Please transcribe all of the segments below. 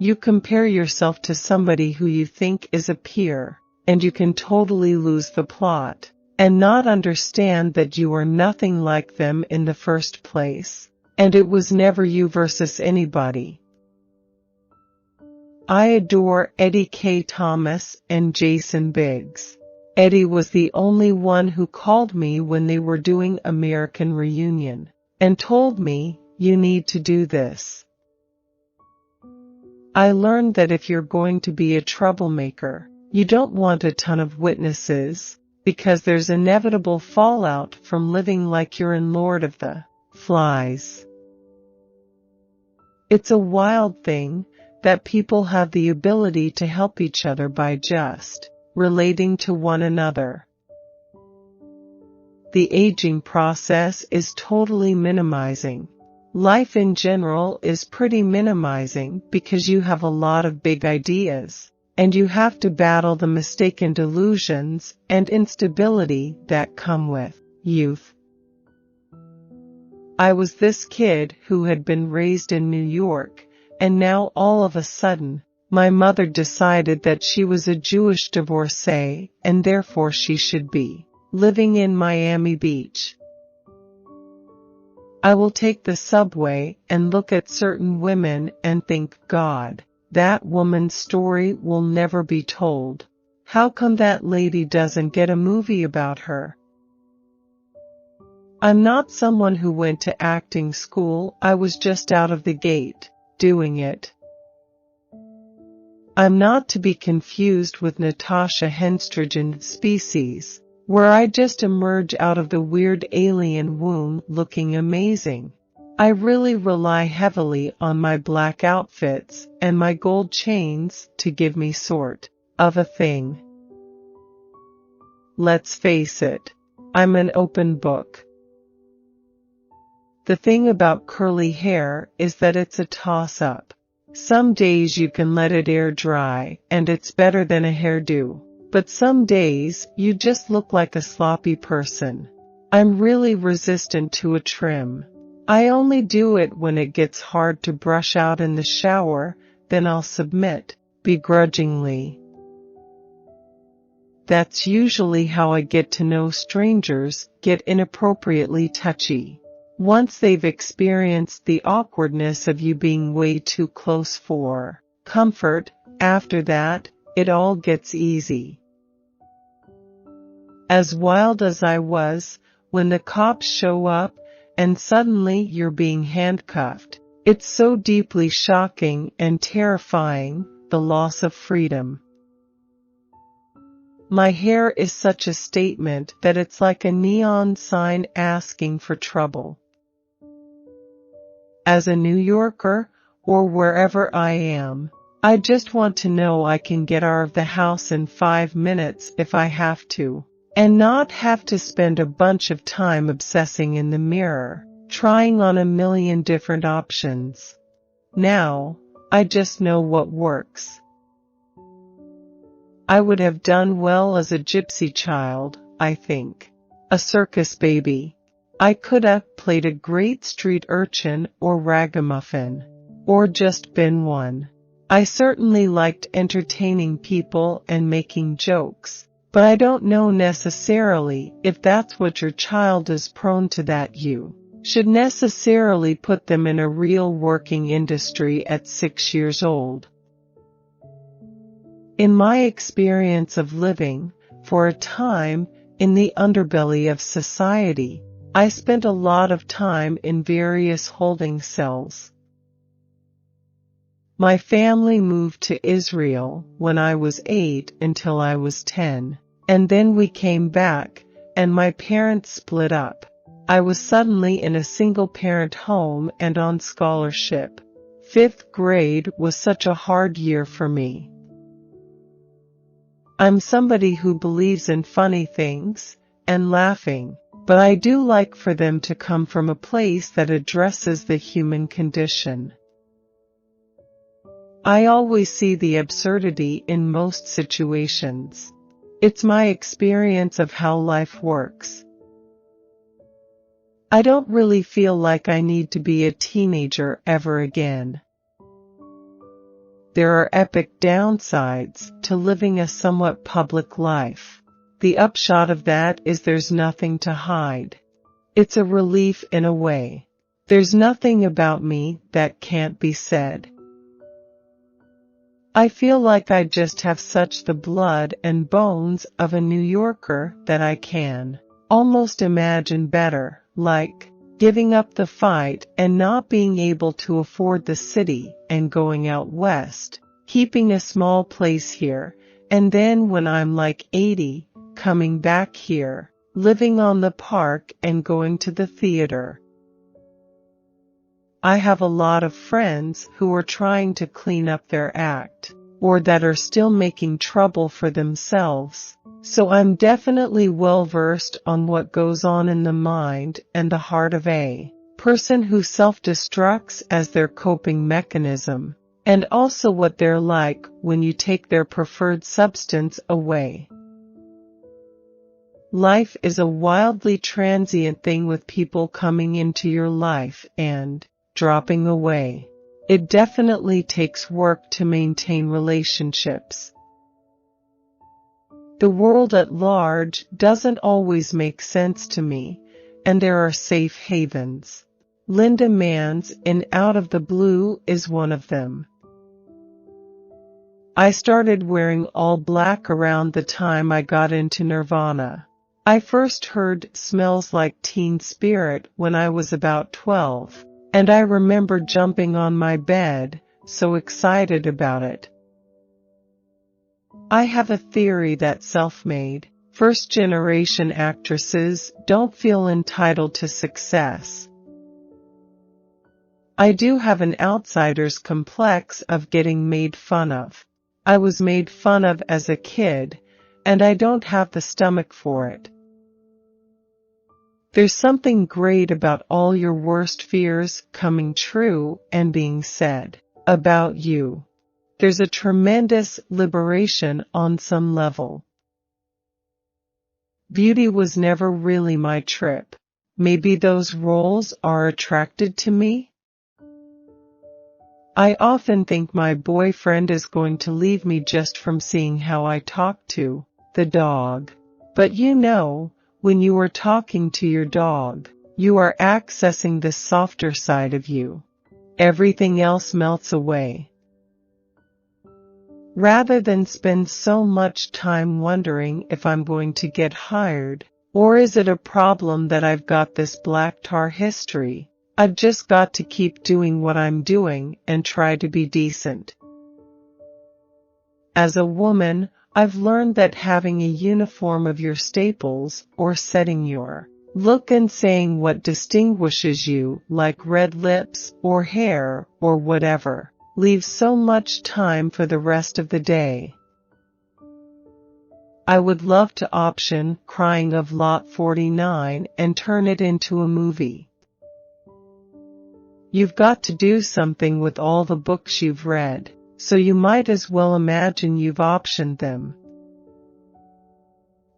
You compare yourself to somebody who you think is a peer, and you can totally lose the plot, and not understand that you are nothing like them in the first place, and it was never you versus anybody. I adore Eddie K. Thomas and Jason Biggs. Eddie was the only one who called me when they were doing American Reunion, and told me, "You need to do this." I learned that if you're going to be a troublemaker, you don't want a ton of witnesses, because there's inevitable fallout from living like you're in Lord of the Flies. It's a wild thing that people have the ability to help each other by just relating to one another. The aging process is totally minimizing. Life in general is pretty minimizing because you have a lot of big ideas, and you have to battle the mistaken delusions and instability that come with youth. I was this kid who had been raised in New York, and now all of a sudden, my mother decided that she was a Jewish divorcee and therefore she should be living in Miami Beach. I will take the subway and look at certain women and think, God, that woman's story will never be told. How come that lady doesn't get a movie about her? I'm not someone who went to acting school. I was just out of the gate, doing it. I'm not to be confused with Natasha Henstridgen Species, where I just emerge out of the weird alien womb looking amazing. I really rely heavily on my black outfits and my gold chains to give me sort of a thing. Let's face it, I'm an open book. The thing about curly hair is that it's a toss-up. Some days you can let it air dry and it's better than a hairdo, but some days you just look like a sloppy person. I'm really resistant to a trim. I only do it when it gets hard to brush out in the shower, then I'll submit, begrudgingly. That's usually how I get to know strangers, get inappropriately touchy. Once they've experienced the awkwardness of you being way too close for comfort, after that, it all gets easy. As wild as I was, when the cops show up and suddenly you're being handcuffed, it's so deeply shocking and terrifying, the loss of freedom. My hair is such a statement that it's like a neon sign asking for trouble. As a New Yorker, or wherever I am, I just want to know I can get out of the house in 5 minutes if I have to, and not have to spend a bunch of time obsessing in the mirror, trying on a million different options. Now, I just know what works. I would have done well as a gypsy child, I think. A circus baby. I could have played a great street urchin or ragamuffin, or just been one. I certainly liked entertaining people and making jokes, but I don't know necessarily if that's what your child is prone to, that you should necessarily put them in a real working industry at 6 years old. In my experience of living, for a time, in the underbelly of society, I spent a lot of time in various holding cells. My family moved to Israel when I was 8 until I was 10, and then we came back, and my parents split up. I was suddenly in a single-parent home and on scholarship. 5th grade was such a hard year for me. I'm somebody who believes in funny things and laughing, but I do like for them to come from a place that addresses the human condition. I always see the absurdity in most situations. It's my experience of how life works. I don't really feel like I need to be a teenager ever again. there are epic downsides to living a somewhat public life. The upshot of that is there's nothing to hide. It's a relief in a way. There's nothing about me that can't be said. I feel like I just have such the blood and bones of a New Yorker that I can almost imagine better, like giving up the fight and not being able to afford the city and going out west, keeping a small place here, and then when I'm like 80, coming back here, living on the park and going to the theater. I have a lot of friends who are trying to clean up their act, or that are still making trouble for themselves, so I'm definitely well versed on what goes on in the mind and the heart of a person who self-destructs as their coping mechanism, and also what they're like when you take their preferred substance away. Life is a wildly transient thing with people coming into your life and dropping away. It definitely takes work to maintain relationships. The world at large doesn't always make sense to me, and there are safe havens. Linda Mann's in Out of the Blue is one of them. I started wearing all black around the time I got into Nirvana. I first heard Smells Like Teen Spirit when I was about 12, and I remember jumping on my bed, so excited about it. I have a theory that self-made, first-generation actresses don't feel entitled to success. I do have an outsider's complex of getting made fun of. I was made fun of as a kid, and I don't have the stomach for it. There's something great about all your worst fears coming true and being said about you. There's a tremendous liberation on some level. Beauty was never really my trip. Maybe those roles are attracted to me? I often think my boyfriend is going to leave me just from seeing how I talk to the dog. But you know, when you are talking to your dog, you are accessing this softer side of you. Everything else melts away. Rather than spend so much time wondering if I'm going to get hired, or is it a problem that I've got this black tar history, I've just got to keep doing what I'm doing and try to be decent. As a woman, I've learned that having a uniform of your staples or setting your look and saying what distinguishes you, like red lips or hair or whatever, leaves so much time for the rest of the day. I would love to option Crying of Lot 49 and turn it into a movie. You've got to do something with all the books you've read, so you might as well imagine you've optioned them.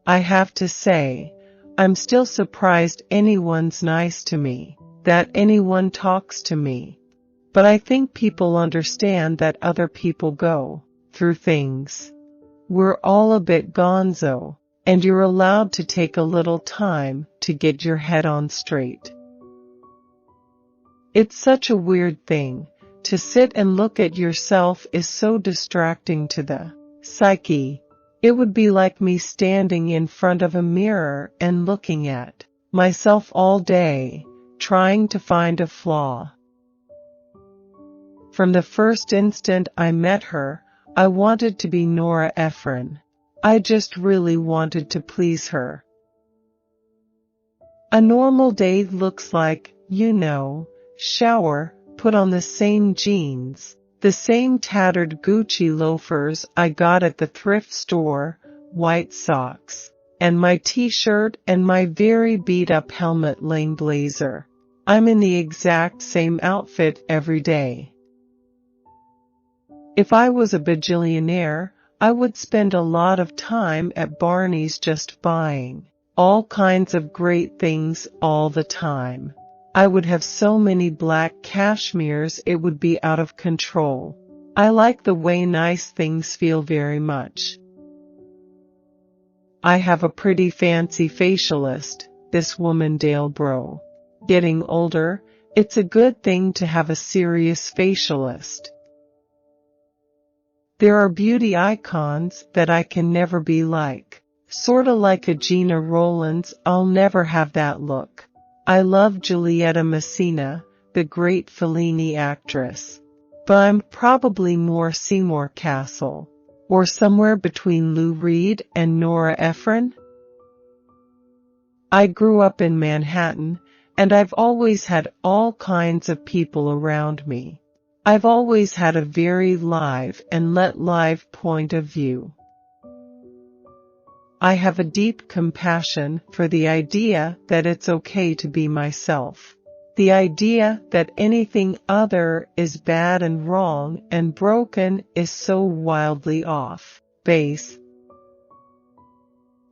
I have to say, I'm still surprised anyone's nice to me, that anyone talks to me. But I think people understand that other people go through things. We're all a bit gonzo, and you're allowed to take a little time to get your head on straight. It's such a weird thing. To sit and look at yourself is so distracting to the psyche. It would be like me standing in front of a mirror and looking at myself all day, trying to find a flaw. From the first instant I met her, I wanted to be Nora Ephron. I just really wanted to please her. A normal day looks like, shower, put on the same jeans, the same tattered Gucci loafers I got at the thrift store, white socks, and my t-shirt and my very beat-up Helmut Lang blazer. I'm in the exact same outfit every day. If I was a bajillionaire, I would spend a lot of time at Barney's just buying all kinds of great things all the time. I would have so many black cashmeres it would be out of control. I like the way nice things feel very much. I have a pretty fancy facialist, this woman Dale Bro. Getting older, it's a good thing to have a serious facialist. There are beauty icons that I can never be like. Sorta like a Gina Rowlands, I'll never have that look. I love Giulietta Messina, the great Fellini actress. But I'm probably more Seymour Castle. Or somewhere between Lou Reed and Nora Ephron. I grew up in Manhattan, and I've always had all kinds of people around me. I've always had a very live and let live point of view. I have a deep compassion for the idea that it's okay to be myself. The idea that anything other is bad and wrong and broken is so wildly off base.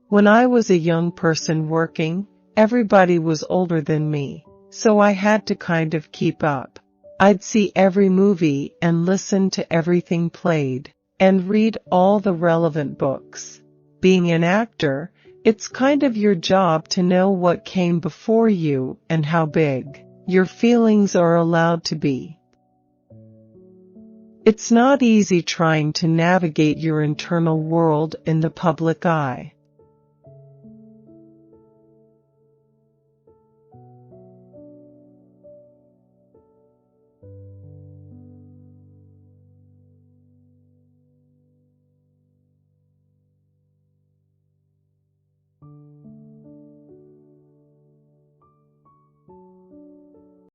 When I was a young person working, everybody was older than me, so I had to kind of keep up. I'd see every movie and listen to everything played, and read all the relevant books. Being an actor, it's kind of your job to know what came before you and how big your feelings are allowed to be. It's not easy trying to navigate your internal world in the public eye.